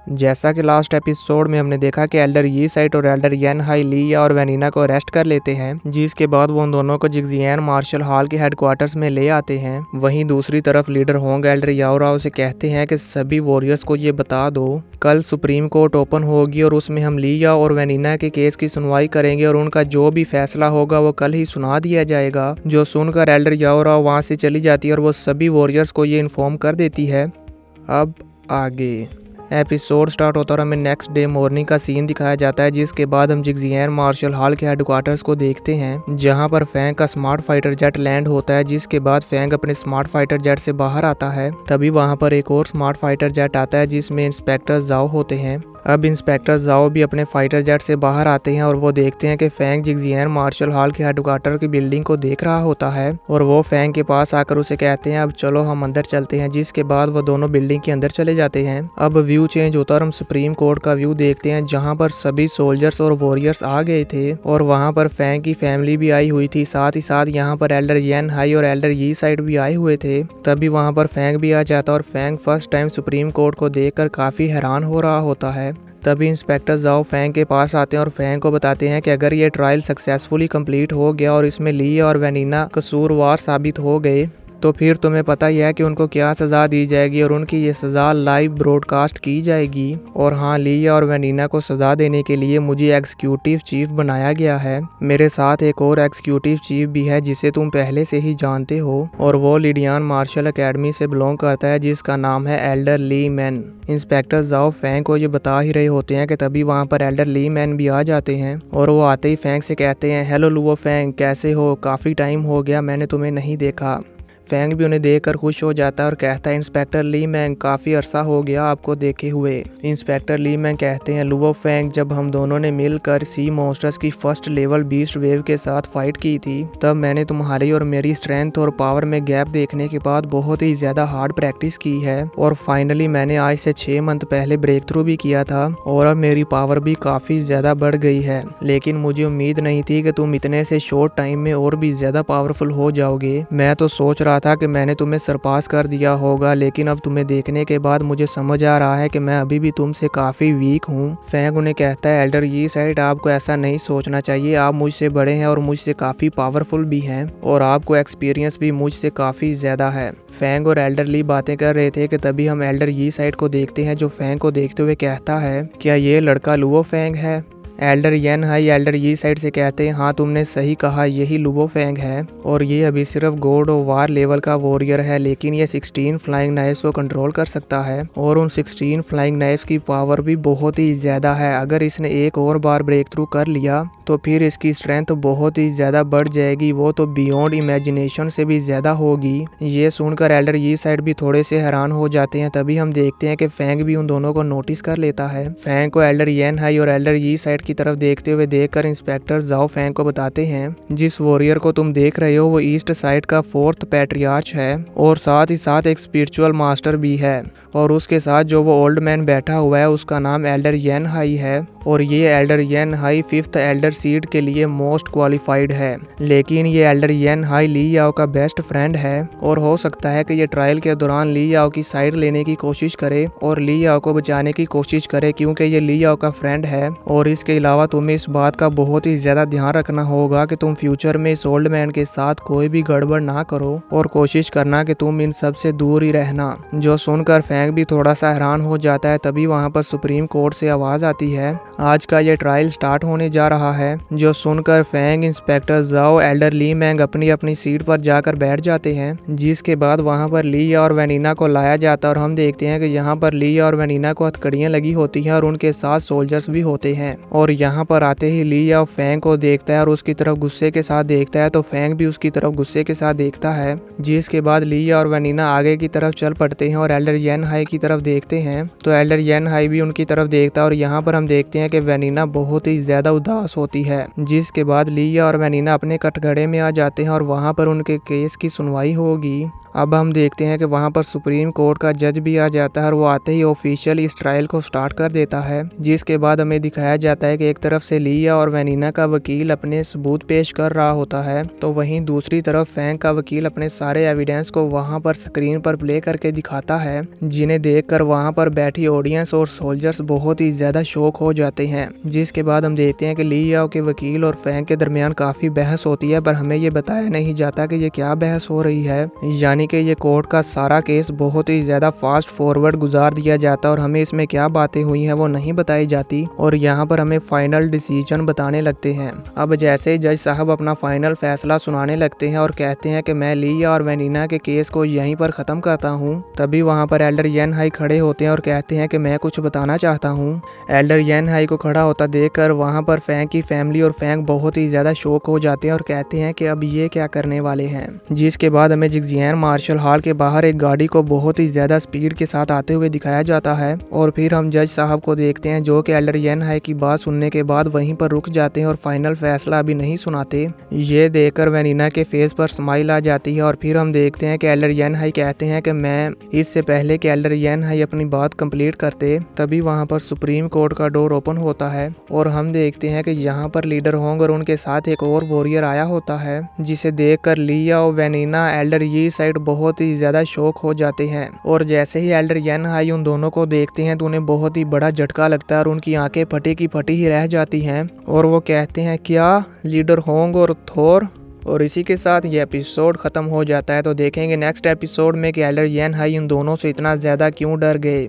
जैसा कि last episode में हमने देखा कि एल्डर यी साइट और एल्डर येन हाई लिया और वेनिना को अरेस्ट कर लेते हैं, जिसके बाद वो उन दोनों को जिगजियान मार्शल हॉल के हेडक्वार्टर्स में ले आते हैं। वहीं दूसरी तरफ लीडर होंग एल्डर याओ राव से कहते हैं कि सभी वॉरियर्स को ये बता दो, कल सुप्रीम कोर्ट ओपन होगी और उसमें हम लिया और वेनिना के केस की सुनवाई करेंगे और उनका जो भी फैसला होगा वो कल ही सुना दिया जाएगा। जो सुनकर एल्डर याओ राव वहाँ से चली जाती है और वो सभी वॉरियर्स को ये इन्फॉर्म कर देती है। अब आगे एपिसोड स्टार्ट होता और हमें नेक्स्ट डे मॉर्निंग का सीन दिखाया जाता है, जिसके बाद हम जिगजियान मार्शल हॉल के हेडक्वार्टर्स को देखते हैं, जहां पर फैंग का स्मार्ट फाइटर जेट लैंड होता है। जिसके बाद फैंग अपने स्मार्ट फाइटर जेट से बाहर आता है। तभी वहां पर एक और स्मार्ट फाइटर जेट आता है जिसमें इंस्पेक्टर जाओ होते हैं। अब इंस्पेक्टर जाओ भी अपने फाइटर जेट से बाहर आते हैं और वो देखते हैं कि फैंग जिगजियान मार्शल हॉल के हेडक्वार्टर की बिल्डिंग को देख रहा होता है और वो फैंग के पास आकर उसे कहते हैं अब चलो हम अंदर चलते हैं। जिसके बाद वो दोनों बिल्डिंग के अंदर चले जाते हैं। अब व्यू चेंज होता है और हम सुप्रीम कोर्ट का व्यू देखते हैं, जहाँ पर सभी सोल्जर्स और वॉरियर्स आ गए थे और वहाँ पर फैंग की फैमिली भी आई हुई थी। साथ ही साथ यहाँ पर एल्डर येन हाई और एल्डर यी साइड भी आए हुए थे। तभी वहाँ पर फैंग भी आ जाता और फैंग फर्स्ट टाइम सुप्रीम कोर्ट को देखकर काफी हैरान हो रहा होता है। तभी इंस्पेक्टर जाओ फैंग के पास आते हैं और फैंग को बताते हैं कि अगर ये ट्रायल सक्सेसफुली कंप्लीट हो गया और इसमें ली और वेनिना कसूरवार साबित हो गए तो फिर तुम्हें पता ही है कि उनको क्या सज़ा दी जाएगी और उनकी ये सज़ा लाइव ब्रॉडकास्ट की जाएगी। और हाँ, लिया और वेनिना को सज़ा देने के लिए मुझे एग्जीक्यूटिव चीफ बनाया गया है। मेरे साथ एक और एग्जीक्यूटिव चीफ भी है जिसे तुम पहले से ही जानते हो और वो लिडियान मार्शल एकेडमी से बिलोंग करता है, जिसका नाम है एल्डर ली मैन। इंस्पेक्टर जाओ फैंग को ये बता ही रहे होते हैं कि तभी वहाँ पर एल्डर ली मैन भी आ जाते हैं और वो आते ही फैंग से कहते हैं हेलो लुओ फैंग, कैसे हो? काफ़ी टाइम हो गया, मैंने तुम्हें नहीं देखा। फैंग भी उन्हें देखकर खुश हो जाता है और कहता है इंस्पेक्टर ली मैंग, काफ़ी अरसा हो गया आपको देखे हुए। इंस्पेक्टर ली मैंग कहते हैं लुओ फैंग, जब हम दोनों ने मिलकर सी मॉन्स्टर्स की फर्स्ट लेवल बीस्ट वेव के साथ फाइट की थी, तब मैंने तुम्हारी और मेरी स्ट्रेंथ और पावर में गैप देखने के बाद बहुत ही ज़्यादा हार्ड प्रैक्टिस की है और फाइनली मैंने आज से 6 मंथ पहले ब्रेक थ्रू भी किया था और अब मेरी पावर भी काफ़ी ज़्यादा बढ़ गई है। लेकिन मुझे उम्मीद नहीं थी कि तुम इतने से शॉर्ट टाइम में और भी ज़्यादा पावरफुल हो जाओगे। मैं तो सोच रहा था कि मैंने तुम्हें सरपास कर दिया होगा, लेकिन अब तुम्हें देखने के बाद मुझे समझ आ रहा है कि मैं अभी भी तुमसे काफ़ी वीक हूँ। फैंग उन्हें कहता है एल्डर यी साइड, आपको ऐसा नहीं सोचना चाहिए। आप मुझसे बड़े हैं और मुझसे काफ़ी पावरफुल भी हैं और आपको एक्सपीरियंस भी मुझसे काफ़ी ज़्यादा है। फैंग और एल्डर ली बातें कर रहे थे कि तभी हम एल्डर यी साइड को देखते हैं, जो फैंग को देखते हुए कहता है क्या ये लड़का लुओ फैंग है? एल्डर येन हाई एल्डर यी साइड से कहते हैं हाँ तुमने सही कहा, यही लुओ फैंग है और ये अभी सिर्फ गॉड ऑफ वार लेवल का वॉरियर है, लेकिन ये 16 फ्लाइंग नाइफ्स को कंट्रोल कर सकता है और उन 16 फ्लाइंग नाइफ्स की पावर भी बहुत ही ज़्यादा है। अगर इसने एक और बार ब्रेक थ्रू कर लिया तो फिर इसकी स्ट्रेंथ बहुत ही ज़्यादा बढ़ जाएगी, वो तो बियॉन्ड इमेजिनेशन से भी ज़्यादा होगी। ये सुनकर एल्डर यी साइड भी थोड़े से हैरान हो जाते हैं। तभी हम देखते हैं कि फैंग भी उन दोनों को नोटिस कर लेता है। फैंग को एल्डर येन हाई और एल्डर यी साइड की तरफ देखते हुए देखकर इंस्पेक्टर जाओ फैंग को बताते हैं जिस वॉरियर को तुम देख रहे हो वो ईस्ट साइड का 4th पैट्रियार्च है और साथ ही साथ एक स्पिरिचुअल मास्टर भी है और उसके साथ जो वो ओल्ड मैन बैठा हुआ है उसका नाम एल्डर येन हाई है और ये एल्डर येन हाई 5th एल्डर सीट के लिए मोस्ट क्वालिफाइड है। लेकिन ये एल्डर येन हाई ली याओ का बेस्ट फ्रेंड है और हो सकता है कि ये ट्रायल के दौरान ली याओ की साइड लेने की कोशिश करे और ली याओ को बचाने की कोशिश करे, क्योंकि ये ली याओ का फ्रेंड है। और इसके अलावा तुम्हें इस बात का बहुत ही ज़्यादा ध्यान रखना होगा कि तुम फ्यूचर में इस ओल्ड मैन के साथ कोई भी गड़बड़ ना करो और कोशिश करना कि तुम इन सब से दूर ही रहना। जो सुनकर फैंग भी थोड़ा सा हैरान हो जाता है। तभी वहाँ पर सुप्रीम कोर्ट से आवाज़ आती है आज का ये ट्रायल स्टार्ट होने जा रहा है। जो सुनकर फैंग, इंस्पेक्टर जाओ, एल्डर ली मैंग अपनी अपनी सीट पर जाकर बैठ जाते हैं। जिसके बाद वहाँ पर लिया और वेनिना को लाया जाता है और हम देखते हैं कि यहाँ पर लिया और वेनिना को हथकड़ियाँ लगी होती हैं और उनके साथ सोल्जर्स भी होते हैं। और यहाँ पर आते ही लिया फैंग को देखता है और उसकी तरफ गुस्से के साथ देखता है, तो फैंग भी उसकी तरफ गुस्से के साथ देखता है। जिसके बाद लिया और वेनिना आगे की तरफ चल पड़ते हैं और एल्डर येन हाई की तरफ देखते हैं, तो एल्डर येन हाई भी उनकी तरफ देखता है और यहाँ पर हम देखते हैं कि वेनिना बहुत ही ज्यादा उदास होती है। जिसके बाद लिया और वेनिना अपने कटघरे में आ जाते हैं और वहाँ पर उनके केस की सुनवाई होगी। अब हम देखते हैं कि वहाँ पर सुप्रीम कोर्ट का जज भी आ जाता है और वो आते ही ऑफिशियल इस ट्रायल को स्टार्ट कर देता है। जिसके बाद हमें दिखाया जाता है है कि एक तरफ से लिया और वैनिना का वकील अपने सबूत पेश कर रहा होता है, तो वहीं दूसरी तरफ फैंग का वकील अपने सारे एविडेंस को वहां पर स्क्रीन पर प्ले करके दिखाता है, जिन्हें देखकर वहां पर बैठी ऑडियंस और सोल्जर्स बहुत ही ज्यादा शॉक हो जाते हैं। जिसके बाद हम देखते हैं कि लिया के वकील और फैंग के दरमियान काफी बहस होती है, पर हमें ये बताया नहीं जाता कि ये क्या बहस हो रही है। यानी कि ये कोर्ट का सारा केस बहुत ही ज्यादा फास्ट फॉरवर्ड गुजार दिया जाता है और हमें इसमें क्या बातें हुई हैं वो नहीं बताई जाती, और यहाँ पर हमें फाइनल डिसीजन बताने लगते हैं। अब जैसे जज साहब अपना फाइनल फैसला सुनाने लगते हैं और कहते हैं कि मैं लिया और वैनिना के केस को यहीं पर खत्म करता हूँ, तभी वहाँ पर एल्डर येन हाई खड़े होते हैं और कहते हैं कि मैं कुछ बताना चाहता हूँ। एल्डर येन हाई को खड़ा होता देखकर वहाँ पर फैंग की फैमिली और फैंग बहुत ही ज्यादा शॉक हो जाते हैं और कहते हैं कि अब ये क्या करने वाले हैं। जिसके बाद हमें जिगजियान मार्शल हॉल के बाहर एक गाड़ी को बहुत ही ज्यादा स्पीड के साथ आते हुए दिखाया जाता है, और फिर हम जज साहब को देखते हैं जो कि एल्डर येन हाई की बात सुनने के बाद वहीं पर रुक जाते हैं और फाइनल फैसला अभी नहीं सुनाते। ये देखकर वैनिना के फेस पर स्माइल आ जाती है, और फिर हम देखते हैं कि एल्डर येन हाई कहते हैं कि मैं इससे पहले कि एल्डर येन हाई अपनी बात कंप्लीट करते, तभी वहां पर सुप्रीम कोर्ट का डोर ओपन होता है और हम देखते हैं कि यहाँ पर लीडर होंग और उनके साथ एक और वॉरियर आया होता है, जिसे देखकर लिया और वैनिना एल्डर ये साइड बहुत ही ज्यादा शॉक हो जाते हैं। और जैसे ही एल्डर येन हाई उन दोनों को देखते हैं तो उन्हें बहुत ही बड़ा झटका लगता है और उनकी आंखें फटी की फटी ही रह जाती हैं, और वो कहते हैं क्या लीडर होंग और थोर। और इसी के साथ ये एपिसोड खत्म हो जाता है। तो देखेंगे नेक्स्ट एपिसोड में कि एल्डर येन हाई उन दोनों से इतना ज्यादा क्यों डर गए।